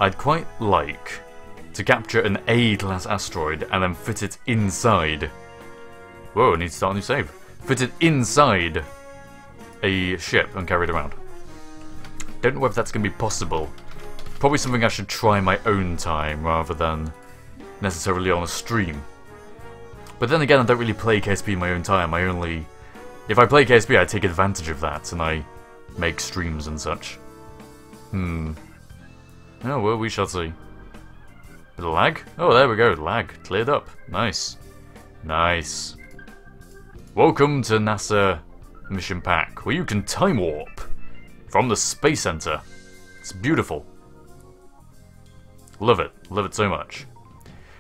I'd quite like to capture an A-class asteroid and then fit it inside. Whoa, I need to start a new save. Fit it inside a ship and carry it around. Don't know if that's going to be possible. Probably something I should try in my own time rather than necessarily on a stream. But then again, I don't really play KSP in my own time. If I play KSP, I take advantage of that and I make streams and such. Oh, well, we shall see. Bit of lag? Oh, there we go. Lag. Cleared up. Nice. Nice. Welcome to NASA Mission Pack, where you can time warp from the Space Center. It's beautiful. Love it. Love it so much.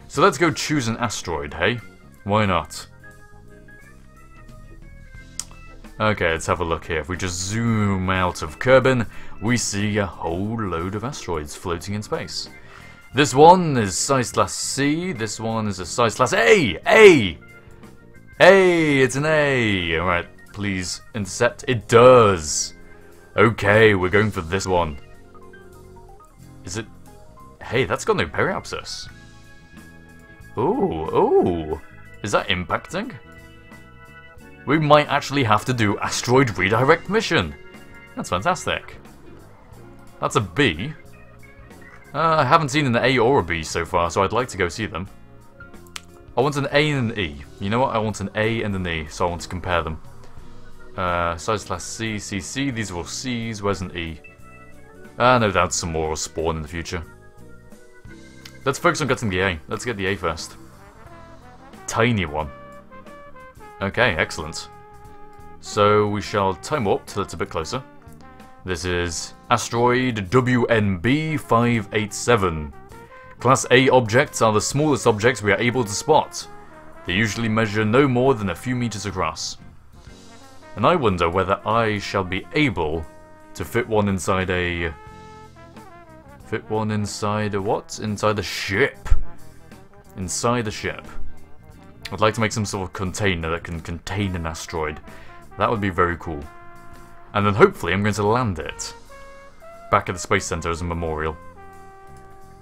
So let's go choose an asteroid, hey? Why not? Okay, let's have a look here. If we just zoom out of Kerbin, we see a whole load of asteroids floating in space. This one is size class C, this one is a size class A! A! A! It's an A! Alright, please intercept. It does! Okay, we're going for this one. Is it... Hey, that's got no periapsis. Ooh, ooh! Is that impacting? We might actually have to do asteroid redirect mission. That's fantastic. That's a B. I haven't seen an A or a B so far, so I'd like to go see them. I want an A and an E. You know what? I want an A and an E, so I want to compare them. Size class C, C, C. These are all C's. Where's an E? No doubt some more will spawn in the future. Let's focus on getting the A. Let's get the A first. Tiny one. Okay, excellent. So we shall time warp till it's a bit closer. This is asteroid WNB 587. Class A objects are the smallest objects we are able to spot. They usually measure no more than a few meters across. And I wonder whether I shall be able to fit one inside a... Fit one inside a what? Inside a ship. Inside a ship. I'd like to make some sort of container that can contain an asteroid. That would be very cool. And then hopefully I'm going to land it back at the Space Center as a memorial.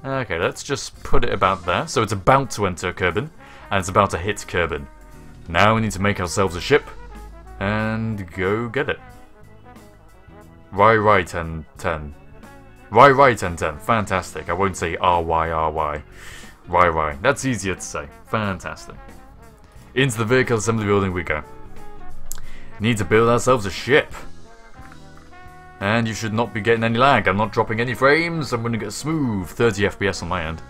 Okay, let's just put it about there. So it's about to enter Kerbin, and it's about to hit Kerbin. Now we need to make ourselves a ship and go get it. Right, 10, 10. Right, 10, 10. Fantastic. I won't say RY. Right. That's easier to say. Fantastic. Into the vehicle assembly building we go. Need to build ourselves a ship. And you should not be getting any lag. I'm not dropping any frames. I'm going to get smooth 30 FPS on my end.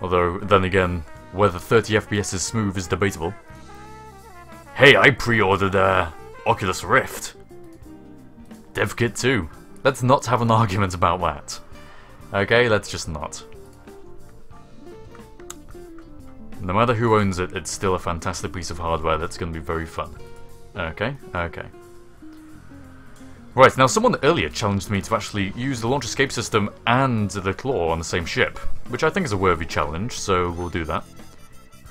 Although, then again, whether 30 FPS is smooth is debatable. Hey, I pre-ordered Oculus Rift. Dev kit 2. Let's not have an argument about that. Okay, let's just not. No matter who owns it, it's still a fantastic piece of hardware that's going to be very fun. Okay. Right, now someone earlier challenged me to actually use the launch escape system and the claw on the same ship, which I think is a worthy challenge, so we'll do that.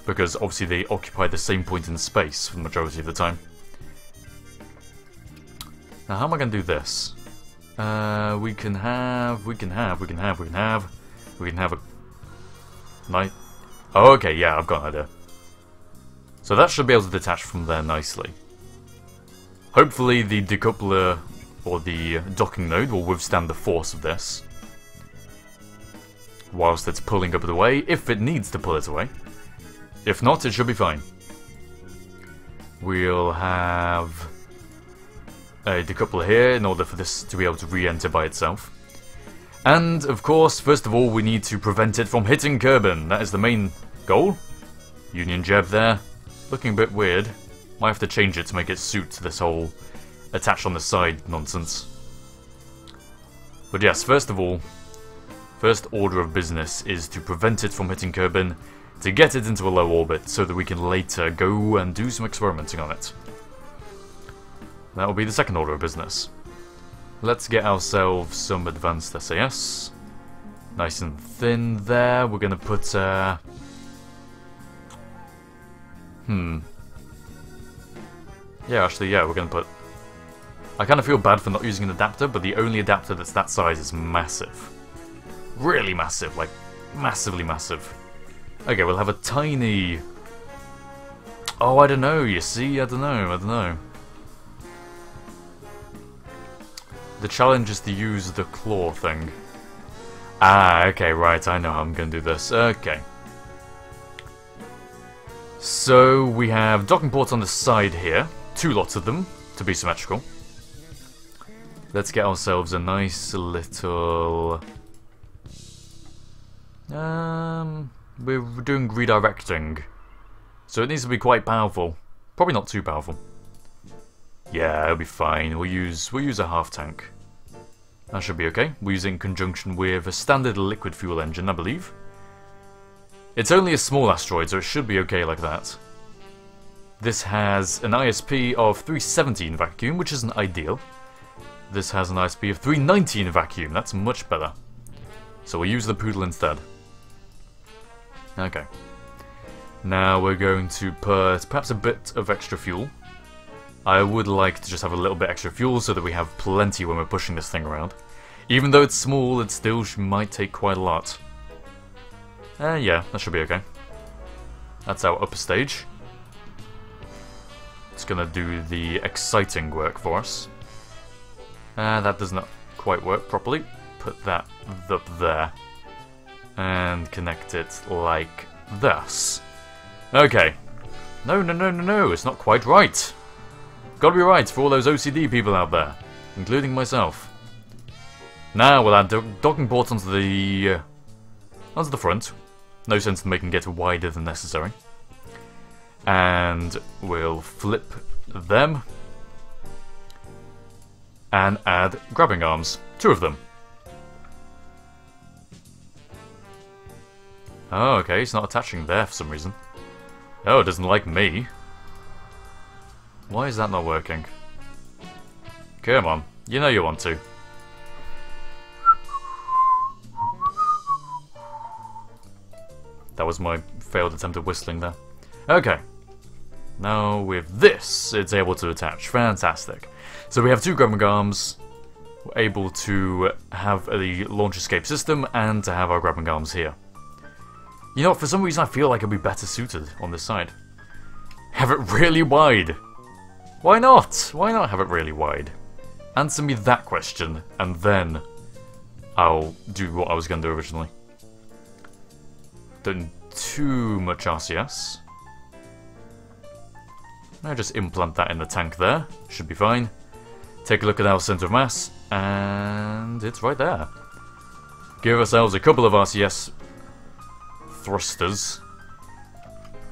Because obviously they occupy the same point in space for the majority of the time. Now how am I going to do this? We can have a... Night. Oh, okay, yeah, I've got an idea. So that should be able to detach from there nicely. Hopefully the decoupler or the docking node will withstand the force of this. Whilst it's pulling up the way, if it needs to pull it away. If not, it should be fine. We'll have a decoupler here in order for this to be able to re-enter by itself. And, of course, first of all, we need to prevent it from hitting Kerbin. That is the main goal. Union Jeb there. Looking a bit weird. Might have to change it to make it suit this whole attached on the side nonsense. But yes, first of all, first order of business is to prevent it from hitting Kerbin, to get it into a low orbit so that we can later go and do some experimenting on it. That will be the second order of business. Let's get ourselves some advanced SAS. Nice and thin there. We're going to put... Yeah, actually, yeah, we're going to put... I kind of feel bad for not using an adapter, but the only adapter that's that size is massive. Really massive, like massively massive. Okay, we'll have a tiny... Oh, I don't know, you see? I don't know. The challenge is to use the claw thing. Ah, okay, right, I know how I'm going to do this. Okay. So, we have docking ports on the side here. 2 lots of them, to be symmetrical. Let's get ourselves a nice little... We're doing redirecting. So it needs to be quite powerful. Probably not too powerful. Yeah, it'll be fine. We'll use a half tank. That should be okay. We'll use it in conjunction with a standard liquid fuel engine, I believe. It's only a small asteroid, so it should be okay like that. This has an ISP of 317 vacuum, which isn't ideal. This has an ISP of 319 vacuum. That's much better. So we'll use the Poodle instead. Okay. Now we're going to put perhaps a bit of extra fuel. I would like to just have a little bit extra fuel so that we have plenty when we're pushing this thing around. Even though it's small, it still might take quite a lot. Yeah, that should be okay. That's our upper stage. It's gonna do the exciting work for us. That does not quite work properly. Put that up there. And connect it like this. Okay. No, it's not quite right. Gotta be right for all those OCD people out there, including myself. Now we'll add docking ports onto the front. No sense in making it wider than necessary. And we'll flip them. And add grabbing arms. 2 of them. Oh, okay, it's not attaching there for some reason. Oh, it doesn't like me. Why is that not working? Come on, you know you want to. That was my failed attempt at whistling there. Okay. Now with this, it's able to attach. Fantastic. So we have 2 grabbing arms. We're able to have the launch escape system and to have our grabbing arms here. You know, for some reason I feel like it'd be better suited on this side. Have it really wide. Why not? Why not have it really wide? Answer me that question, and then I'll do what I was going to do originally. Don't too much RCS. I'll just implant that in the tank there. Should be fine. Take a look at our center of mass, and it's right there. Give ourselves a couple of RCS thrusters.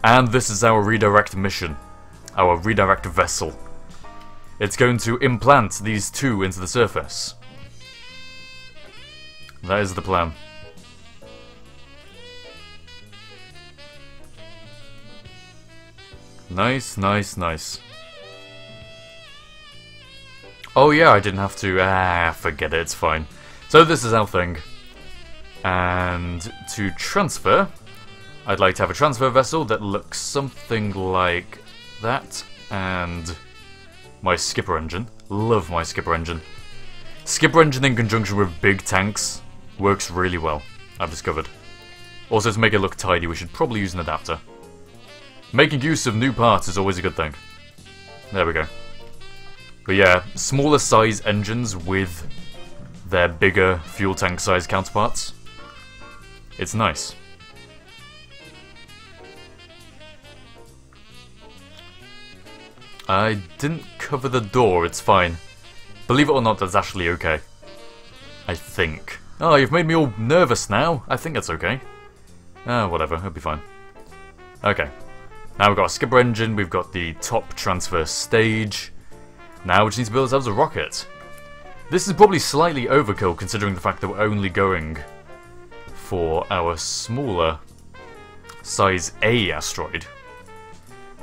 And this is our redirect mission. Our redirect vessel. It's going to implant these 2 into the surface. That is the plan. Nice, nice, nice. Oh yeah, I didn't have to... forget it, it's fine. So this is our thing. And to transfer, I'd like to have a transfer vessel that looks something like that. And my skipper engine. Love my skipper engine. Skipper engine in conjunction with big tanks works really well, I've discovered. Also, to make it look tidy, we should probably use an adapter. Making use of new parts is always a good thing. There we go. But yeah, smaller size engines with their bigger fuel tank size counterparts. It's nice. I didn't cover the door, it's fine. Believe it or not, that's actually okay. I think. Oh, you've made me all nervous now. I think that's okay. Whatever, it'll be fine. Okay. Now we've got a skipper engine, we've got the top transfer stage. Now we just need to build ourselves a rocket. This is probably slightly overkill considering the fact that we're only going for our smaller size A asteroid.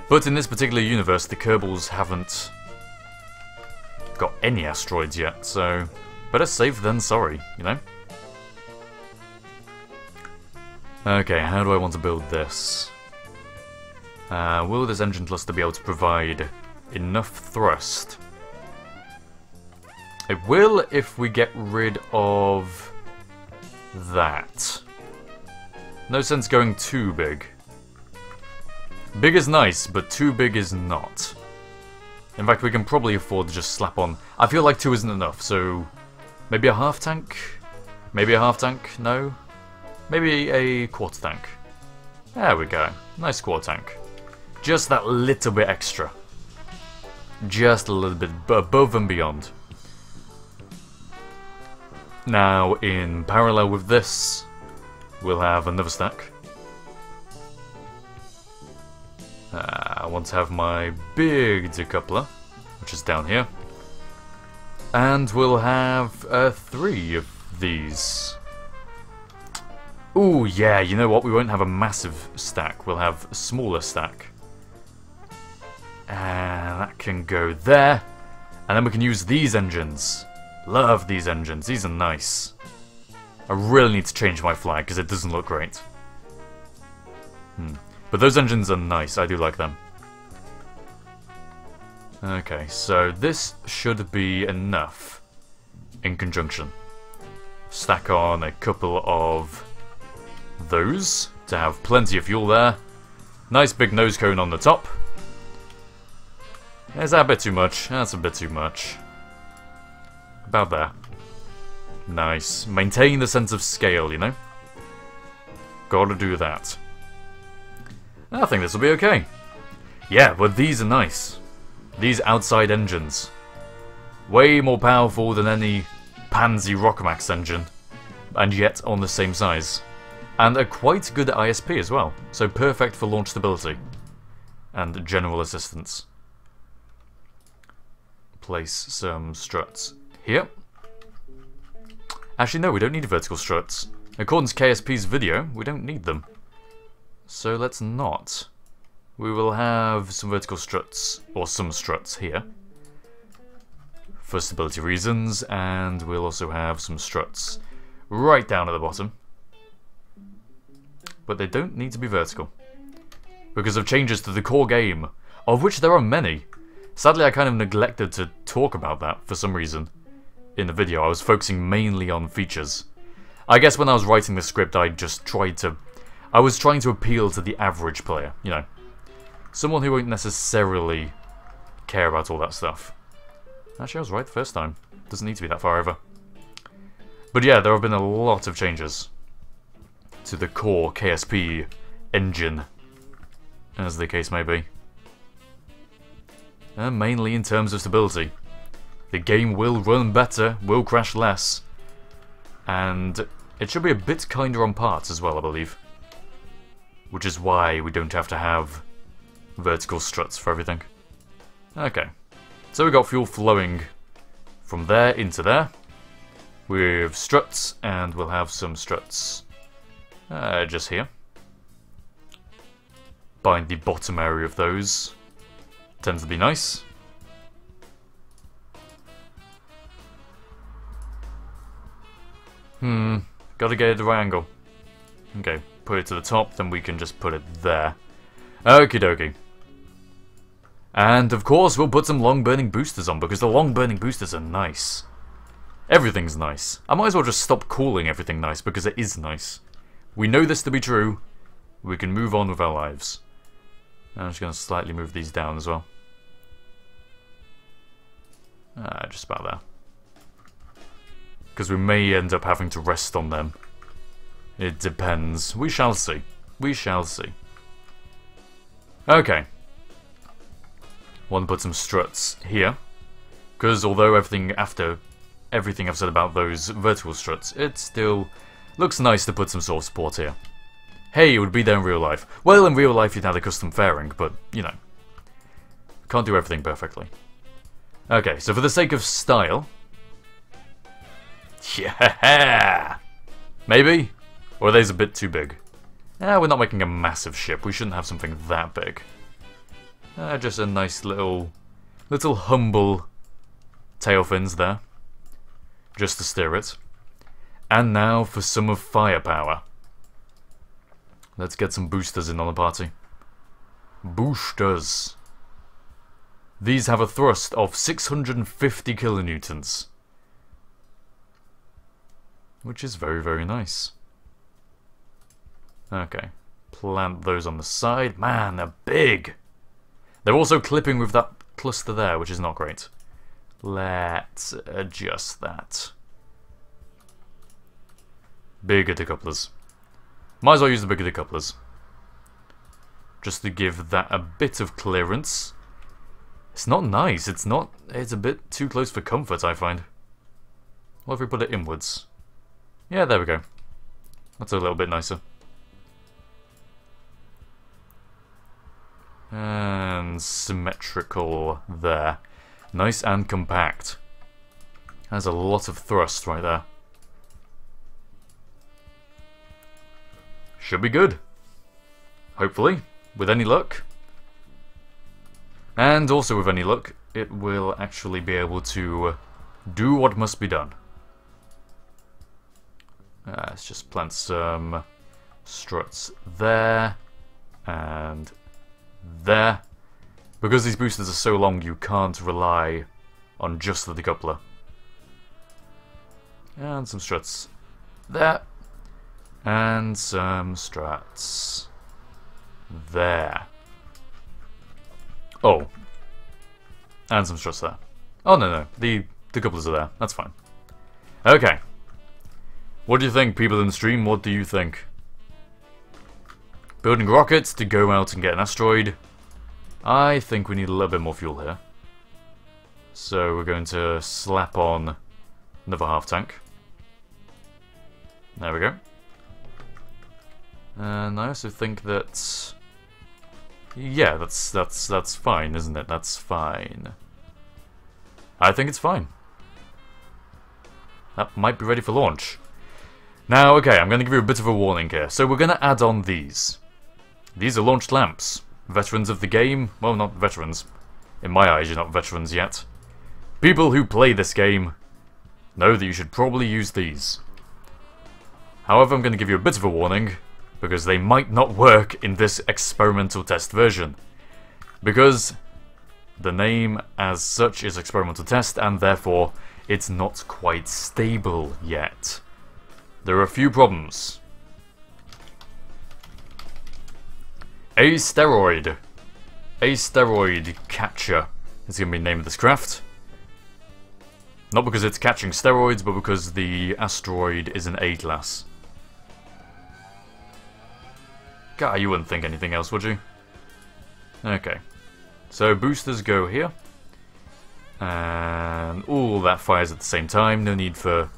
But in this particular universe, the Kerbals haven't got any asteroids yet, so better safe than sorry, you know? Okay, how do I want to build this? Will this engine cluster be able to provide enough thrust? It will if we get rid of that. No sense going too big. Big is nice, but too big is not. In fact, we can probably afford to just slap on... I feel like 2 isn't enough, so... maybe a half tank? Maybe a half tank? No? Maybe a quarter tank. There we go. Nice quarter tank. Just that little bit extra. Just a little bit above and beyond. Now, in parallel with this, we'll have another stack. I want to have my big decoupler, which is down here. And we'll have 3 of these. Ooh, yeah, you know what? We won't have a massive stack. We'll have a smaller stack. And that can go there. And then we can use these engines. Love these engines. These are nice. I really need to change my flag because it doesn't look great. But those engines are nice. I do like them. Okay, so this should be enough in conjunction. Stack on a couple of those to have plenty of fuel there. Nice big nose cone on the top. Is that a bit too much? That's a bit too much. About there. Nice. Maintain the sense of scale, you know? Gotta do that. I think this will be okay. Yeah, but these are nice. These outside engines. Way more powerful than any pansy Rockamax engine. And yet on the same size. And a quite good ISP as well. So perfect for launch stability. And general assistance. Place some struts here. Actually, no, we don't need vertical struts. According to KSP's video, we don't need them. So let's not. We will have some vertical struts, or some struts here. For stability reasons, and we'll also have some struts right down at the bottom. But they don't need to be vertical. Because of changes to the core game, of which there are many. Sadly, I kind of neglected to talk about that for some reason. In the video, I was focusing mainly on features. I guess when I was writing the script, I just tried to... I was trying to appeal to the average player, you know. Someone who won't necessarily care about all that stuff. Actually, I was right the first time. Doesn't need to be that far over. But yeah, there have been a lot of changes to the core KSP engine, as the case may be. Mainly in terms of stability. The game will run better, will crash less, and it should be a bit kinder on parts as well, I believe. Which is why we don't have to have vertical struts for everything. Okay, so we got fuel flowing from there into there with struts, and we'll have some struts just here. Bind the bottom area of those. Tends to be nice. Gotta get it at the right angle. Okay, put it to the top, then we can just put it there. Okie dokie. And of course, we'll put some long burning boosters on because the long burning boosters are nice. Everything's nice. I might as well just stop calling everything nice because it is nice. We know this to be true. We can move on with our lives. I'm just going to slightly move these down as well. Just about there. Because we may end up having to rest on them. It depends. We shall see. We shall see. Okay. Want to put some struts here. Because although everything I've said about those vertical struts, it still looks nice to put some sort of support here. Hey, it would be there in real life. Well, in real life you'd have a custom fairing, but, you know. Can't do everything perfectly. Okay, so for the sake of style... Yeah! Maybe? Or are these a bit too big? We're not making a massive ship. We shouldn't have something that big. Just a nice little humble tail fins there. Just to steer it. And now for some of firepower. Let's get some boosters in on the party. Boosters. These have a thrust of 650 kilonewtons. which is very, very nice. Okay, plant those on the side. Man, they're big! They're also clipping with that cluster there, which is not great. Let's adjust that. Bigger decouplers. Might as well use the bigger decouplers. Just to give that a bit of clearance. It's not nice, it's a bit too close for comfort, I find. What if we put it inwards? Yeah, there we go. That's a little bit nicer. And symmetrical there. Nice and compact. Has a lot of thrust right there. Should be good. Hopefully, with any luck. And also with any luck, it will actually be able to do what must be done. Let's just plant some struts there and there. Because these boosters are so long, you can't rely on just the decoupler. And some struts there. And some struts there. Oh. And some struts there. Oh, no. The decouplers are there. That's fine. Okay. What do you think, people in the stream? What do you think? Building rockets to go out and get an asteroid. I think we need a little bit more fuel here. So we're going to slap on another half tank. There we go. And I also think that... yeah, that's fine, isn't it? That's fine. I think it's fine. That might be ready for launch. Now, okay, I'm going to give you a bit of a warning here. So we're going to add on these. These are launched lamps. Veterans of the game, well, not veterans. In my eyes, you're not veterans yet. People who play this game know that you should probably use these. However, I'm going to give you a bit of a warning, because they might not work in this experimental test version. Because the name as such is experimental test, and therefore it's not quite stable yet. There are a few problems. JAZZteroid. JAZZteroid Catcher is going to be the name of this craft. Not because it's catching steroids, but because the asteroid is an A-class. God, you wouldn't think anything else, would you? Okay. So boosters go here. And all that fires at the same time. No need for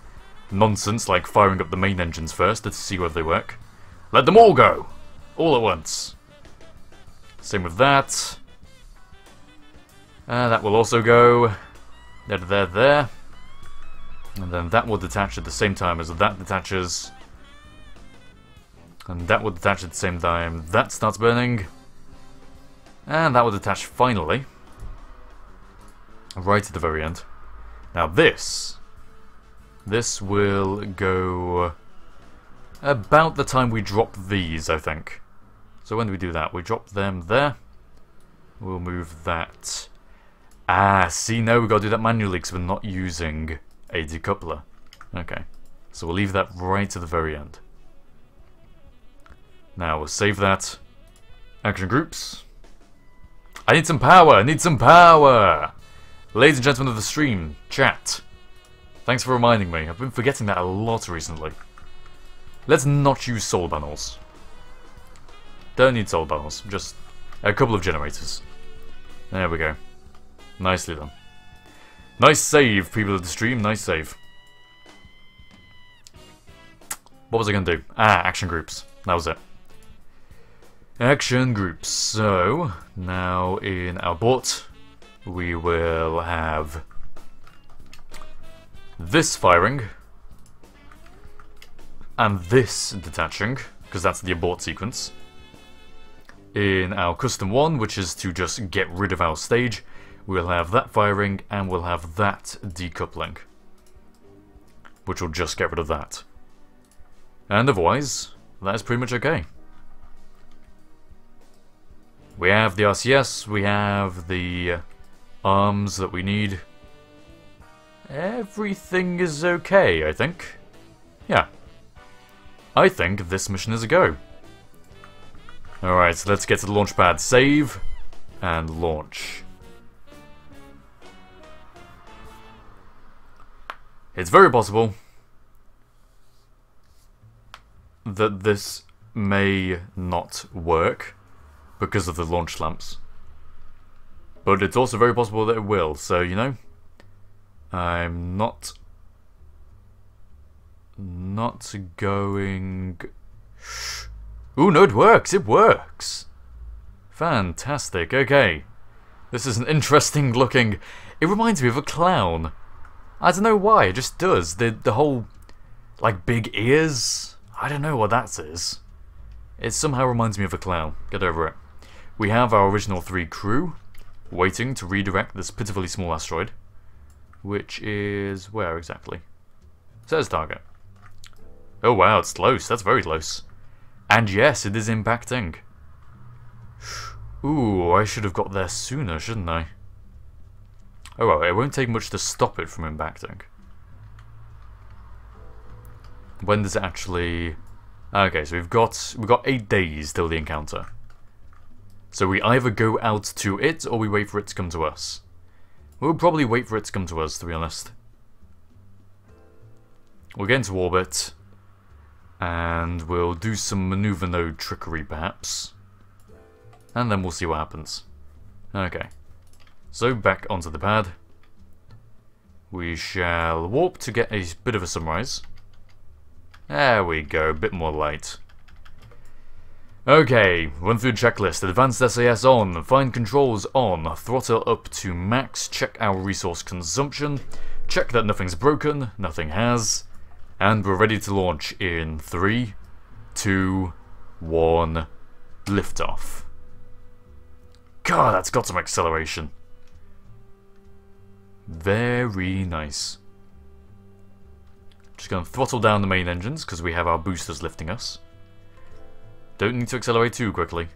nonsense like firing up the main engines first to see whether they work. Let them all go! All at once. Same with that. That will also go. There. And then that will detach at the same time as that detaches. And that will detach at the same time that starts burning. And that will detach finally. Right at the very end. Now this will go about the time we drop these, I think. So when do we do that? We drop them there. We'll move that. Ah, see, no, we've got to do that manually because we're not using a decoupler. Okay, so we'll leave that right to the very end. Now we'll save that. Action groups. I need some power! I need some power! Ladies and gentlemen of the stream, chat. Thanks for reminding me. I've been forgetting that a lot recently. Let's not use solar panels. Don't need solar panels, just a couple of generators. There we go. Nicely done. Nice save, people of the stream, nice save. What was I going to do? Ah, action groups. That was it. Action groups. So, now in our bot, we will have this firing, and this detaching, because that's the abort sequence. In our custom one, which is to just get rid of our stage, we'll have that firing, and we'll have that decoupling, which will just get rid of that. And otherwise, that is pretty much okay. We have the RCS, we have the arms that we need. Everything is okay, I think. Yeah. I think this mission is a go. Alright, so let's get to the launch pad. Save and launch. It's very possible that this may not work because of the launch lamps. But it's also very possible that it will, so, you know, I'm not going... Ooh, no, it works! It works! Fantastic, okay. This is an interesting looking... It reminds me of a clown. I don't know why, it just does. The whole, like, big ears? I don't know what that is. It somehow reminds me of a clown. Get over it. We have our original 3 crew waiting to redirect this pitifully small asteroid. Which is... where exactly? It says target. Oh wow, it's close. That's very close. And yes, it is impacting. Ooh, I should have got there sooner, shouldn't I? Oh well, it won't take much to stop it from impacting. When does it actually... Okay, so we've got 8 days till the encounter. So we either go out to it, or we wait for it to come to us. We'll probably wait for it to come to us, to be honest. We'll get into orbit, and we'll do some maneuver node trickery, perhaps. And then we'll see what happens. Okay. So, back onto the pad. We shall warp to get a bit of a sunrise. There we go, a bit more light. Okay, run through the checklist. Advanced SAS on, find controls on, throttle up to max, check our resource consumption, check that nothing's broken, nothing has, and we're ready to launch in 3, 2, 1, liftoff. God, that's got some acceleration. Very nice. Just going to throttle down the main engines because we have our boosters lifting us. Don't need to accelerate too quickly.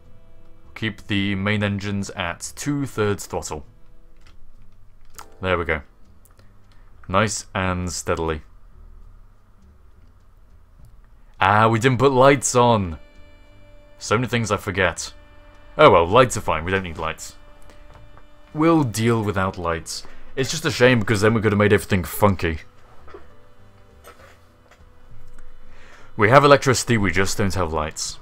Keep the main engines at 2/3 throttle. There we go. Nice and steadily. Ah, we didn't put lights on! So many things I forget. Oh well, lights are fine, we don't need lights. We'll deal without lights. It's just a shame because then we could have made everything funky. We have electricity, we just don't have lights.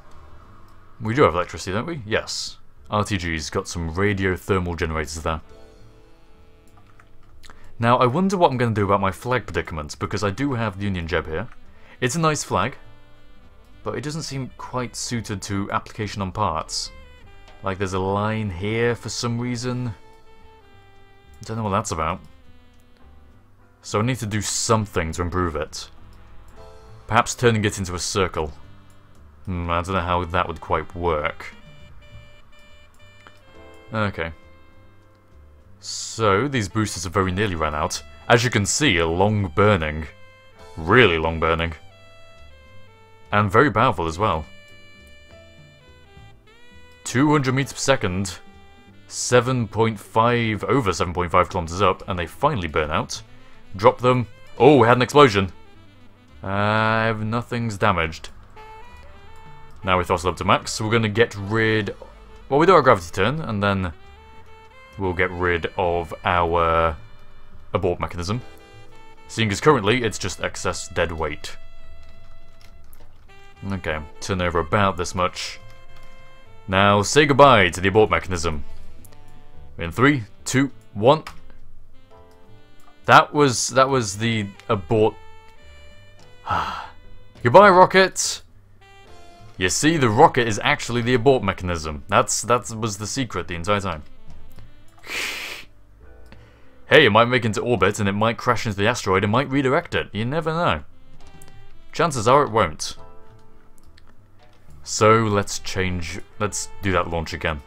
We do have electricity, don't we? Yes. RTG's got some radiothermal generators there. Now, I wonder what I'm going to do about my flag predicament, because I do have the Union Jeb here. It's a nice flag, but it doesn't seem quite suited to application on parts. Like, there's a line here for some reason. I don't know what that's about. So I need to do something to improve it. Perhaps turning it into a circle. I don't know how that would quite work. Okay. So, these boosters have very nearly run out. As you can see, a long burning. Really long burning. And very powerful as well. 200 meters per second. 7.5, over 7.5 kilometers up, and they finally burn out. Drop them. Oh, we had an explosion. Nothing's damaged. Now we throttle up to max, so we're going to get rid... Well, we do our gravity turn, and then we'll get rid of our abort mechanism. Seeing as currently, it's just excess dead weight. Okay, turn over about this much. Now, say goodbye to the abort mechanism. In 3, 2, 1. That was the abort... Goodbye, rocket! You see, the rocket is actually the abort mechanism. That was the secret the entire time. Hey, it might make it into orbit, and it might crash into the asteroid, and might redirect it. You never know. Chances are it won't. So, let's do that launch again.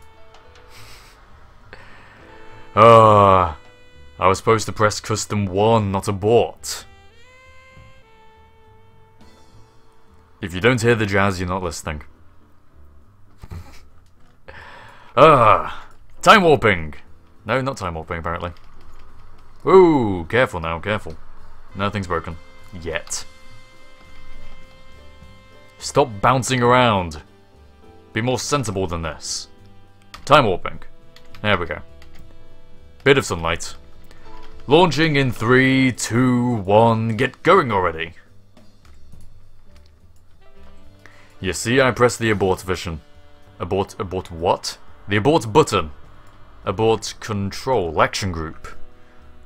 I was supposed to press custom 1, not abort. If you don't hear the jazz, you're not listening. Time warping! No, not time warping, apparently. Ooh, careful now, careful. Nothing's broken. Yet. Stop bouncing around. Be more sensible than this. Time warping. There we go. Bit of sunlight. Launching in 3, 2, 1. Get going already. You see, I pressed the abort vision. Abort what? The abort button. Abort control. Action group.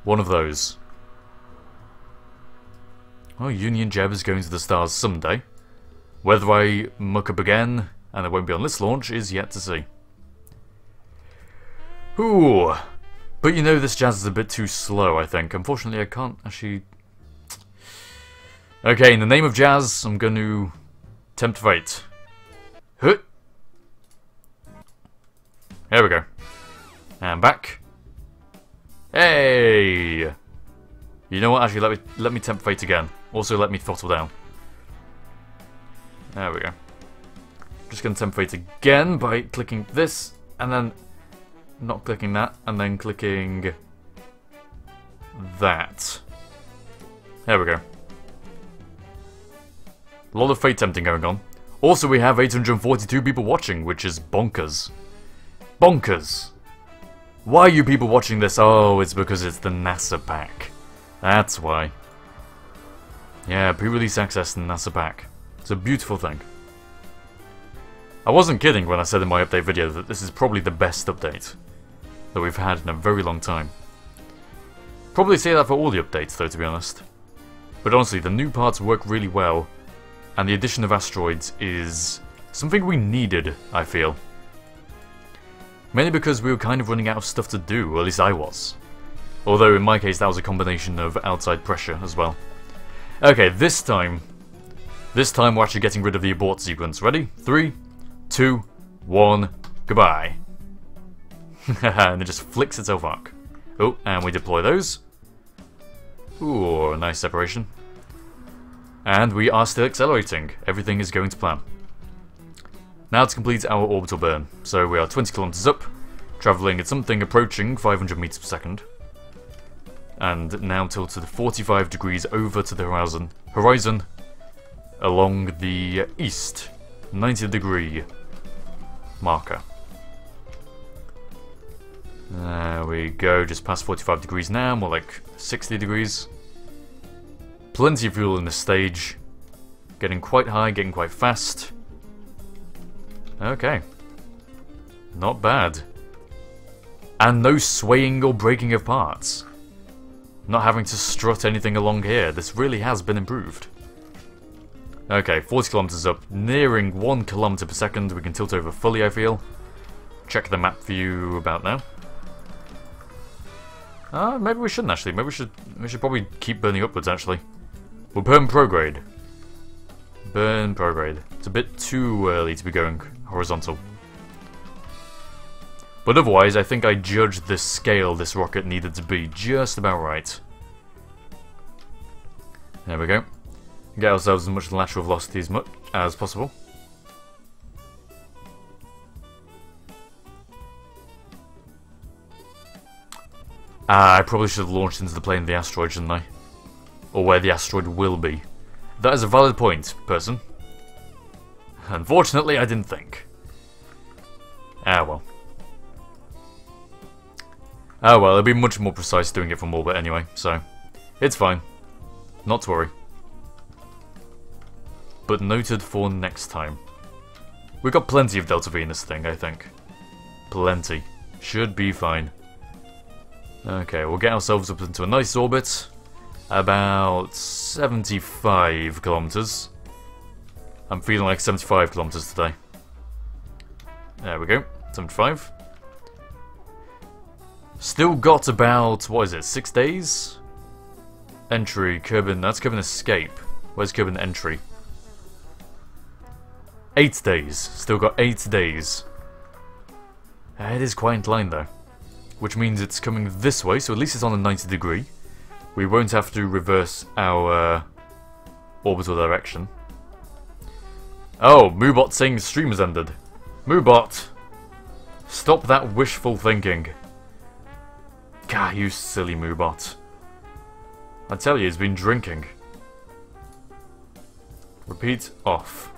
One of those. Oh, Union Jeb is going to the stars someday. Whether I muck up again, and it won't be on this launch, is yet to see. Ooh. But you know, this Jazz is a bit too slow, I think. Unfortunately, I can't actually... Okay, in the name of Jazz, I'm going to tempt fate. Huh. There we go. And back. Hey! You know what? Actually, let me tempt fate again. Also, let me throttle down. There we go. Just gonna tempt fate again by clicking this, and then not clicking that, and then clicking that. There we go. A lot of fate tempting going on. Also, we have 842 people watching, which is bonkers. Bonkers! Why are you people watching this? Oh, it's because it's the NASA pack. That's why. Yeah, pre-release access in NASA pack. It's a beautiful thing. I wasn't kidding when I said in my update video that this is probably the best update that we've had in a very long time. Probably say that for all the updates though, to be honest. But honestly, the new parts work really well, and the addition of asteroids is something we needed, I feel. Mainly because we were kind of running out of stuff to do, or at least I was. Although in my case that was a combination of outside pressure as well. Okay, this time we're actually getting rid of the abort sequence. Ready? 3, 2, 1, goodbye. And it just flicks itself up. Oh, and we deploy those. Ooh, nice separation. And we are still accelerating. Everything is going to plan. Now to complete our orbital burn. So we are 20 kilometers up, travelling at something approaching 500 meters per second. And now tilted 45 degrees over to the horizon along the east 90 degree marker. There we go, just past 45 degrees now, more like 60 degrees. Plenty of fuel in this stage. Getting quite high, getting quite fast. Okay. Not bad. And no swaying or breaking of parts. Not having to strut anything along here. This really has been improved. Okay, 40 kilometers up, nearing 1 kilometer per second. We can tilt over fully, I feel. Check the map view about now. Maybe we shouldn't actually. Maybe we should probably keep burning upwards actually. We'll burn prograde. Burn prograde. It's a bit too early to be going horizontal. But otherwise, I think I judged the scale this rocket needed to be just about right. There we go. Get ourselves as much lateral velocity as possible. I probably should have launched into the plane of the asteroid, shouldn't I? Or where the asteroid will be. That is a valid point, person. Unfortunately, I didn't think. Ah well. Oh well, it'll be much more precise doing it from orbit anyway, so it's fine. Not to worry. But noted for next time. We've got plenty of Delta V in this thing, I think. Plenty. Should be fine. Okay, we'll get ourselves up into a nice orbit. About 75 kilometers. I'm feeling like 75 kilometers today. There we go. 75. Still got about, what is it, 6 days? Entry, Kerbal, that's Kerbal escape. Where's Kerbal entry? 8 days. Still got 8 days. It is quite inclined though. Which means it's coming this way, so at least it's on a 90 degree. We won't have to reverse our orbital direction. Oh, Moobot saying the stream has ended. Moobot! Stop that wishful thinking. God, you silly Moobot. I tell you, he's been drinking. Repeat off.